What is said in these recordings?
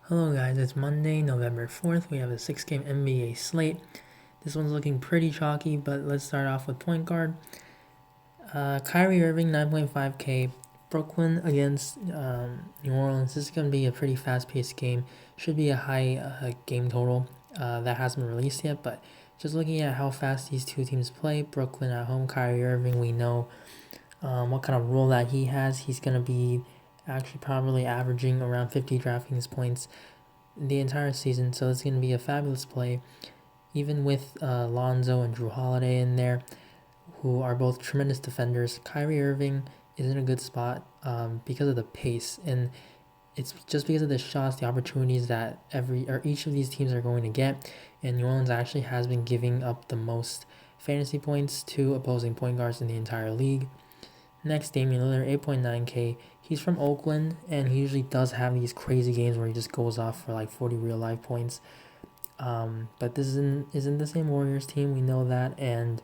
Hello guys, it's Monday, November 4th. We have a 6-game NBA slate. This one's looking pretty chalky, but let's start off with point guard. Kyrie Irving, 9.5K. Brooklyn against New Orleans. This is going to be a pretty fast-paced game. Should be a high game total. That hasn't been released yet, but just looking at how fast these two teams play, Brooklyn at home, Kyrie Irving, we know what kind of role that he has. He's going to be actually probably averaging around 50 DraftKings points the entire season, so it's going to be a fabulous play. Even with Lonzo and Drew Holiday in there, who are both tremendous defenders, Kyrie Irving is in a good spot because of the pace, and it's just because of the shots, the opportunities that each of these teams are going to get. And New Orleans actually has been giving up the most fantasy points to opposing point guards in the entire league. Next, Damian Lillard, 8.9K. He's from Oakland, and he usually does have these crazy games where he just goes off for like 40 real life points. But this isn't the same Warriors team, we know that, and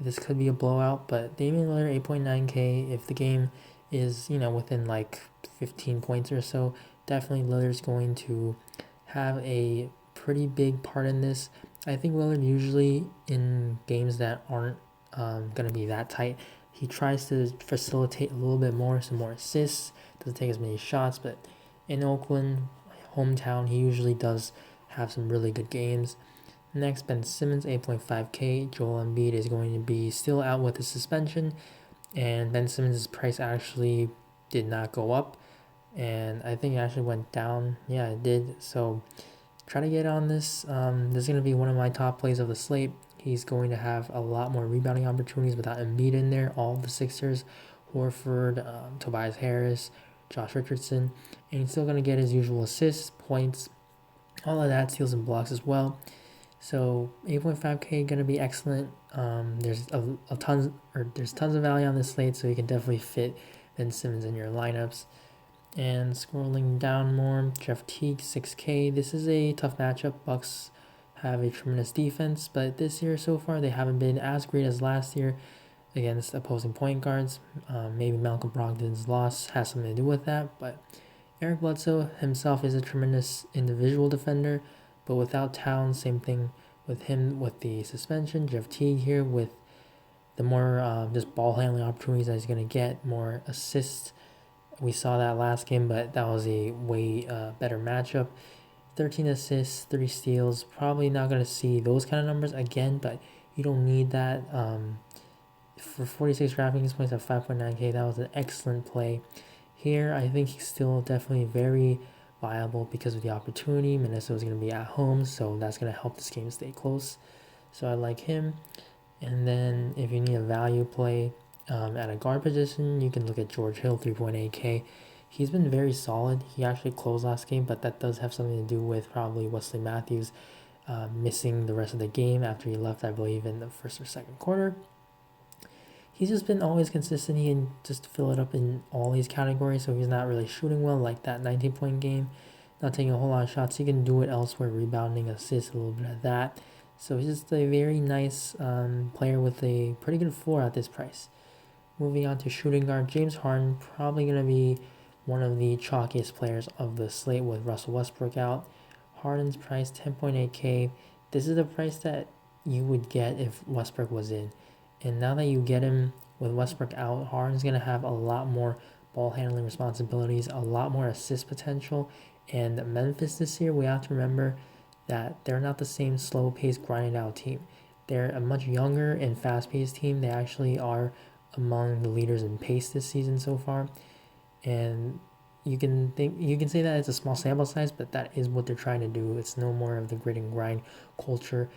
this could be a blowout. But Damian Lillard, 8.9K. If the game is within like 15 points or so, definitely Lillard's going to have a pretty big part in this. I think Lillard usually in games that aren't going to be that tight, he tries to facilitate a little bit more, some more assists, doesn't take as many shots, but in Oakland, hometown, he usually does have some really good games. Next, Ben Simmons, 8.5K. Joel Embiid is going to be still out with the suspension, and Ben Simmons' price actually did not go up, and I think it actually went down. Yeah, it did. So try to get on this. This is going to be one of my top plays of the slate. He's going to have a lot more rebounding opportunities without Embiid in there. All the Sixers, Horford, Tobias Harris, Josh Richardson, and he's still going to get his usual assists, points, all of that, steals and blocks as well. So 8.5K going to be excellent. There's tons of value on this slate, so you can definitely fit Ben Simmons in your lineups. And scrolling down more, Jeff Teague, 6K. This is a tough matchup. Bucks have a tremendous defense, but this year so far they haven't been as great as last year against opposing point guards. Maybe Malcolm Brogdon's loss has something to do with that, but Eric Bledsoe himself is a tremendous individual defender, but without Towns, same thing with him with the suspension. Jeff Teague here with the more just ball handling opportunities that he's going to get, more assists. We saw that last game, but that was a way better matchup. 13 assists, 3 steals. Probably not going to see those kind of numbers again, but you don't need that. For 46 DraftKings points at 5.9K, that was an excellent play. Here, I think he's still definitely very viable because of the opportunity. Minnesota's going to be at home, so that's going to help this game stay close. So I like him. And then if you need a value play at a guard position, you can look at George Hill, 3.8K. He's been very solid. He actually closed last game, but that does have something to do with probably Wesley Matthews missing the rest of the game after he left, I believe, in the first or second quarter. He's just been always consistent. He can just fill it up in all these categories, so he's not really shooting well like that 19-point game, not taking a whole lot of shots. He can do it elsewhere, rebounding, assists, a little bit of that. So he's just a very nice player with a pretty good floor at this price. Moving on to shooting guard, James Harden, probably going to be one of the chalkiest players of the slate with Russell Westbrook out. Harden's price, 10.8K. This is the price that you would get if Westbrook was in. And now that you get him with Westbrook out, Harden's going to have a lot more ball handling responsibilities, a lot more assist potential. And Memphis this year, we have to remember that they're not the same slow-paced, grinded-out team. They're a much younger and fast-paced team. They actually are among the leaders in pace this season so far. And you can say that it's a small sample size, but that is what they're trying to do. It's no more of the grit and grind culture.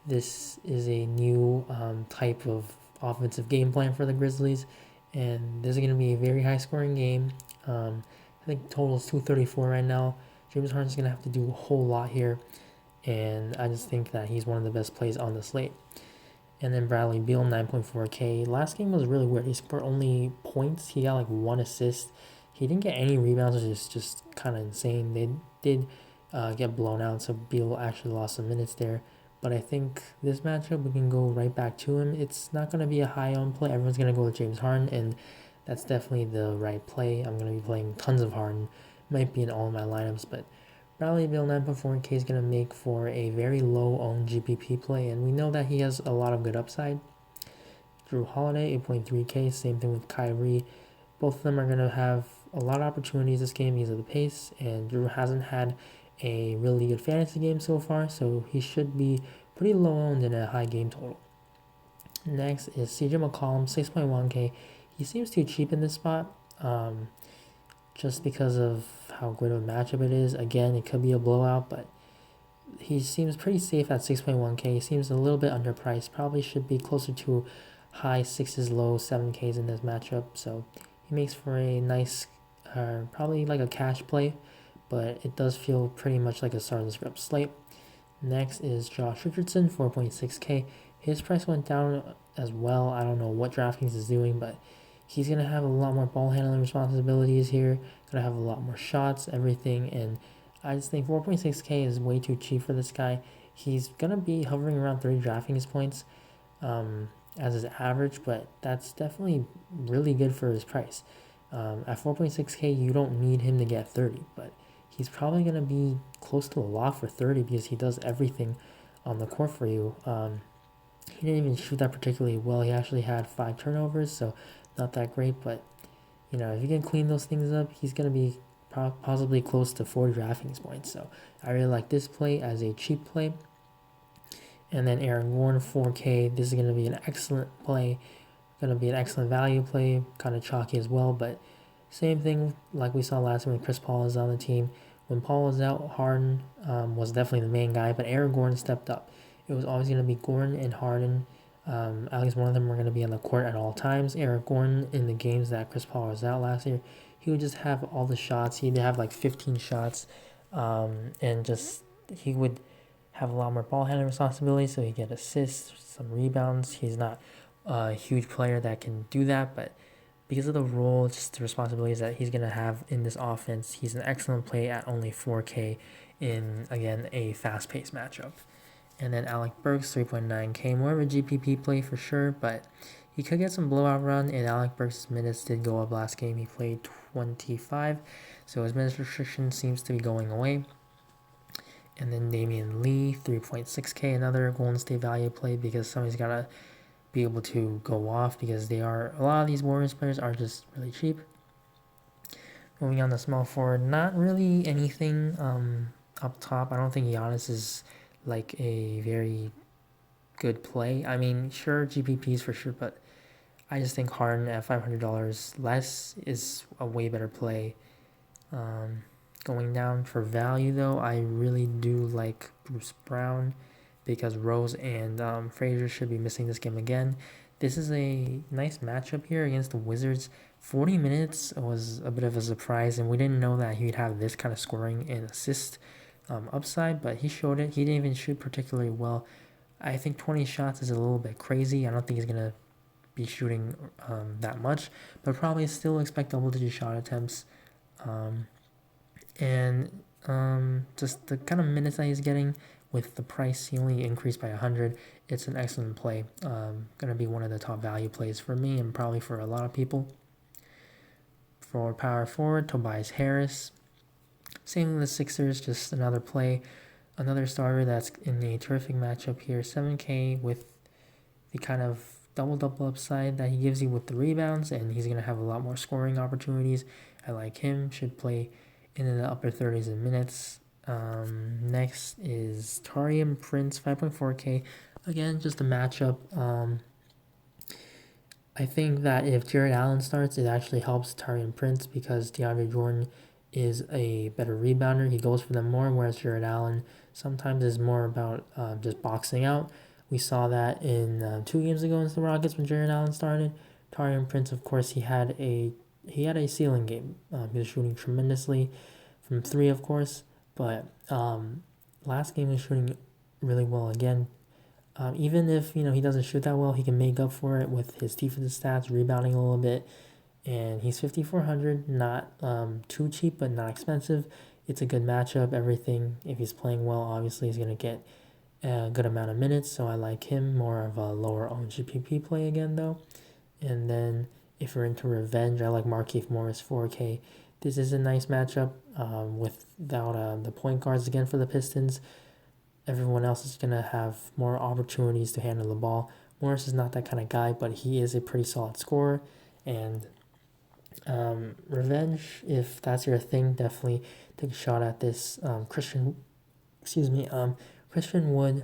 This is a new type of offensive game plan for the Grizzlies, and this is going to be a very high scoring game. I think total is 234 right now. James Harden's going to have to do a whole lot here, and I just think that he's one of the best plays on the slate. And then Bradley Beal, 9.4K. Last game was really weird. He scored only points. He got like 1 assist. He didn't get any rebounds, which is just kind of insane. They did get blown out, so Beal actually lost some minutes there. But I think this matchup, we can go right back to him. It's not going to be a high-owned play. Everyone's going to go with James Harden, and that's definitely the right play. I'm going to be playing tons of Harden. Might be in all of my lineups, but Bradley Beal 9.4K is going to make for a very low-owned GPP play, and we know that he has a lot of good upside. Drew Holiday 8.3K, same thing with Kyrie. Both of them are going to have a lot of opportunities this game because of the pace, and Drew hasn't had a really good fantasy game so far, so he should be pretty low-owned in a high game total. Next is CJ McCollum, 6.1K. He seems too cheap in this spot, just because of how great of a matchup it is. Again, it could be a blowout, but he seems pretty safe at 6.1K. He seems a little bit underpriced. Probably should be closer to high 6s, low 7Ks in this matchup. So he makes for a nice, probably like a cash play, but it does feel pretty much like a starting script slate. Next is Josh Richardson, 4.6K. His price went down as well. I don't know what DraftKings is doing, but he's going to have a lot more ball handling responsibilities here. Going to have a lot more shots, everything. And I just think 4.6K is way too cheap for this guy. He's going to be hovering around 30 DraftKings points as his average, but that's definitely really good for his price. At 4.6K, you don't need him to get 30, but he's probably going to be close to a lock for 30 because he does everything on the court for you. He didn't even shoot that particularly well. He actually had 5 turnovers, so not that great. But, if you can clean those things up, he's going to be possibly close to 40 DraftKings points. So I really like this play as a cheap play. And then Aaron Gordon, 4K. This is going to be an excellent play. Going to be an excellent value play. Kind of chalky as well, but same thing like we saw last time when Chris Paul is on the team. When Paul was out, Harden was definitely the main guy, but Aaron Gordon stepped up. It was always going to be Gordon and Harden. At least one of them were going to be on the court at all times. Aaron Gordon, in the games that Chris Paul was out last year, he would just have all the shots. He'd have like 15 shots, and just he would have a lot more ball handling responsibilities, so he'd get assists, some rebounds. He's not a huge player that can do that, but because of the role, just the responsibilities that he's going to have in this offense, he's an excellent play at only 4K in, again, a fast-paced matchup. And then Alec Burks, 3.9K, more of a GPP play for sure, but he could get some blowout run, and Alec Burks' minutes did go up last game. He played 25, so his minutes restriction seems to be going away. And then Damian Lee, 3.6K, another Golden State value play because somebody's got to be able to go off because a lot of these Warriors players are just really cheap. Moving on to small forward, not really anything up top. I don't think Giannis is like a very good play. I mean, sure, GPPs for sure, but I just think Harden at $500 less is a way better play. Going down for value, though, I really do like Bruce Brown because Rose and Frazier should be missing this game again. This is a nice matchup here against the Wizards. 40 minutes was a bit of a surprise, and we didn't know that he would have this kind of scoring and assist upside, but he showed it. He didn't even shoot particularly well. I think 20 shots is a little bit crazy. I don't think he's going to be shooting that much, but probably still expect double-digit shot attempts. Just the kind of minutes that he's getting with the price, he only increased by 100. It's an excellent play. Going to be one of the top value plays for me and probably for a lot of people. For power forward, Tobias Harris. Same with the Sixers, just another play. Another starter that's in a terrific matchup here. 7K with the kind of double-double upside that he gives you with the rebounds, and he's going to have a lot more scoring opportunities. I like him. Should play in the upper 30s in minutes. Next is Torian Prince, 5.4K. Again, just a matchup. I think that if Jared Allen starts, it actually helps Torian Prince because DeAndre Jordan is a better rebounder. He goes for them more, whereas Jared Allen sometimes is more about just boxing out. We saw that in 2 games ago against the Rockets when Jared Allen started. Torian Prince, of course, he had a ceiling game. He was shooting tremendously from 3, of course, but last game he was shooting really well again. Even if he doesn't shoot that well, he can make up for it with his defensive stats, rebounding a little bit, and he's 5,400. Not too cheap, but not expensive. It's a good matchup. Everything. If he's playing well, obviously he's gonna get a good amount of minutes. So I like him. More of a lower owned GPP play again, though. And then if you're into revenge, I like Markieff Morris, 4K. This is a nice matchup without the point guards again for the Pistons. Everyone else is going to have more opportunities to handle the ball. Morris is not that kind of guy, but he is a pretty solid scorer. And revenge, if that's your thing, definitely take a shot at this. Christian Wood.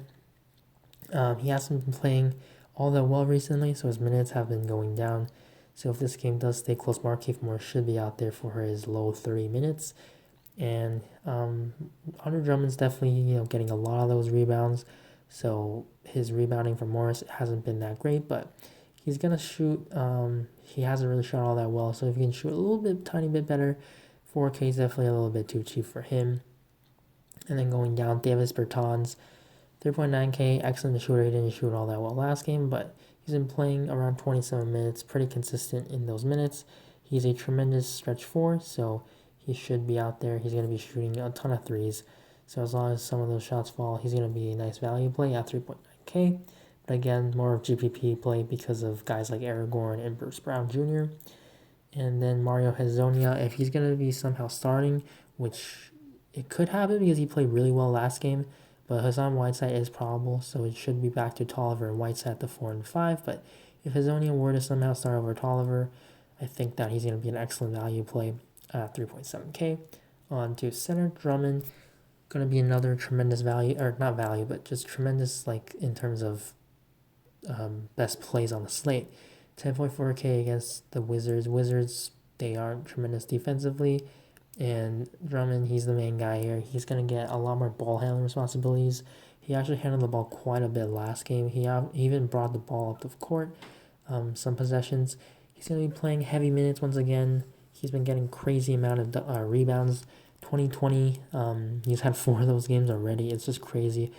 He hasn't been playing all that well recently, so his minutes have been going down. So if this game does stay close, Markieff Morris should be out there for his low 30 minutes. And Andre Drummond's definitely getting a lot of those rebounds. So his rebounding for Morris hasn't been that great, but he's gonna shoot. He hasn't really shot all that well. So if he can shoot a little bit, tiny bit better, 4K is definitely a little bit too cheap for him. And then going down, Davis Bertans, 3.9K, excellent shooter. He didn't shoot all that well last game, but he's been playing around 27 minutes, pretty consistent in those minutes. He's a tremendous stretch four, so he should be out there. He's going to be shooting a ton of threes. So as long as some of those shots fall, he's going to be a nice value play at 3.9K. But again, more of GPP play because of guys like Aragorn and Bruce Brown Jr. And then Mario Hezonja, if he's going to be somehow starting, which it could happen because he played really well last game, but Hassan Whiteside is probable, so it should be back to Tolliver and Whiteside at the 4 and 5. But if Hezonja were to somehow start over Tolliver, I think that he's going to be an excellent value play at 3.7K. On to center, Drummond, going to be another tremendous value, or not value, but just tremendous in terms of best plays on the slate. 10.4K against the Wizards. Wizards, they aren't tremendous defensively. And Drummond, he's the main guy here. He's going to get a lot more ball handling responsibilities. He actually handled the ball quite a bit last game. He even brought the ball up the court some possessions. He's going to be playing heavy minutes once again. He's been getting crazy amount of rebounds. 2020, he's had 4 of those games already. It's just crazy.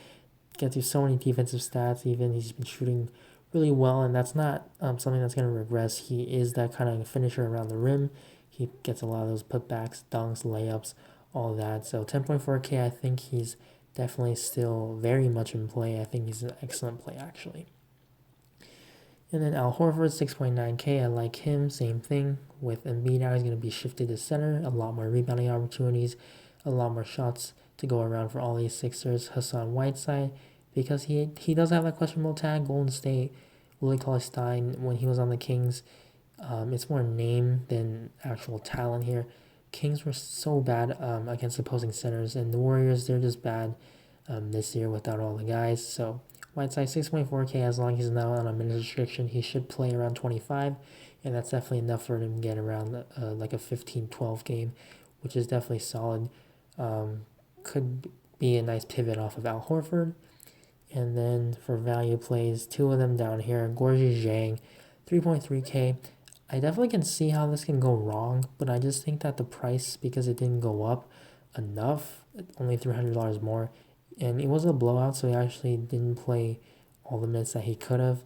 Gets you so many defensive stats even. He's been shooting really well, and that's not something that's going to regress. He is that kind of finisher around the rim. He gets a lot of those putbacks, dunks, layups, all that. So 10.4K, I think he's definitely still very much in play. I think he's an excellent play, actually. And then Al Horford, 6.9K. I like him. Same thing with Embiid. Now he's going to be shifted to center. A lot more rebounding opportunities, a lot more shots to go around for all these Sixers. Hassan Whiteside, because he does have that questionable tag. Golden State, Willie Cauley-Stein, when he was on the Kings, it's more name than actual talent here. Kings were so bad against opposing centers, and the Warriors, they're just bad this year without all the guys. So Whiteside 6.4K, as long as he's not on a minute restriction, he should play around 25, and that's definitely enough for him to get around like a 15-12 game, which is definitely solid. Could be a nice pivot off of Al Horford. And then for value plays, 2 of them down here. Gorgie Zhang, 3.3K. I definitely can see how this can go wrong, but I just think that the price, because it didn't go up enough, only $300 more, and it was a blowout, so he actually didn't play all the minutes that he could have.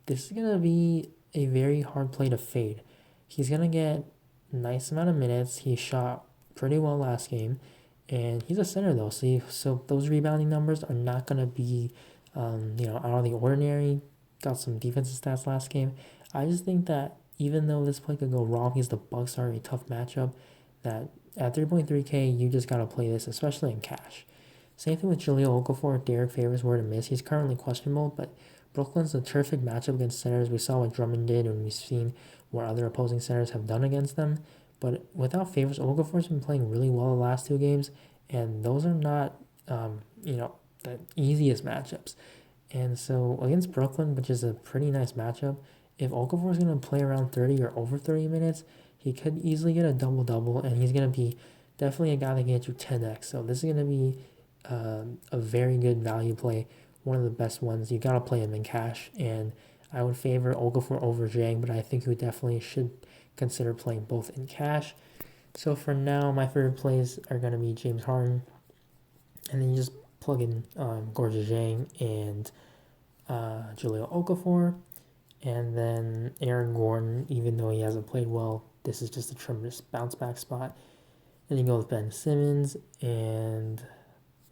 This is going to be a very hard play to fade. He's going to get a nice amount of minutes. He shot pretty well last game, and he's a center though, so those rebounding numbers are not going to be out of the ordinary. Got some defensive stats last game. I just think that even though this play could go wrong because the Bucks are a tough matchup, that at 3.3K, you just got to play this, especially in cash. Same thing with Jahlil Okafor. If Derek Favors were to miss, he's currently questionable, but Brooklyn's a terrific matchup against centers. We saw what Drummond did, and we've seen what other opposing centers have done against them. But without Favors, Okafor's been playing really well the last 2 games, and those are not, the easiest matchups. And so against Brooklyn, which is a pretty nice matchup, if Okafor is going to play around 30 or over 30 minutes, he could easily get a double-double, and he's going to be definitely a guy that can get you 10x. So this is going to be a very good value play, one of the best ones. You got to play him in cash, and I would favor Okafor over Zhang, but I think you definitely should consider playing both in cash. So for now, my favorite plays are going to be James Harden, and then you just plug in Gorgie Zhang and Jahlil Okafor. And then Aaron Gordon, even though he hasn't played well, this is just a tremendous bounce back spot. Then you go with Ben Simmons, and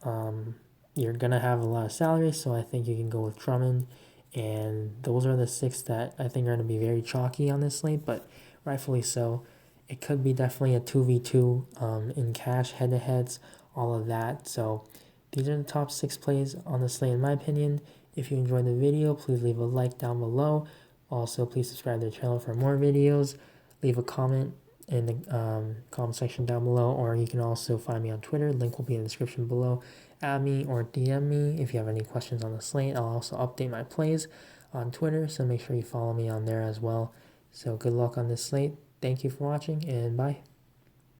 you're going to have a lot of salary, so I think you can go with Drummond. And those are the 6 that I think are going to be very chalky on this slate, but rightfully so. it could be definitely a 2v2 in cash, head-to-heads, all of that. So these are the top 6 plays on the slate in my opinion. If you enjoyed the video, please leave a like down below. Also, please subscribe to the channel for more videos. Leave a comment in the comment section down below, or you can also find me on Twitter. Link will be in the description below. Add me or DM me if you have any questions on the slate. I'll also update my plays on Twitter, so make sure you follow me on there as well. So good luck on this slate. Thank you for watching, and bye.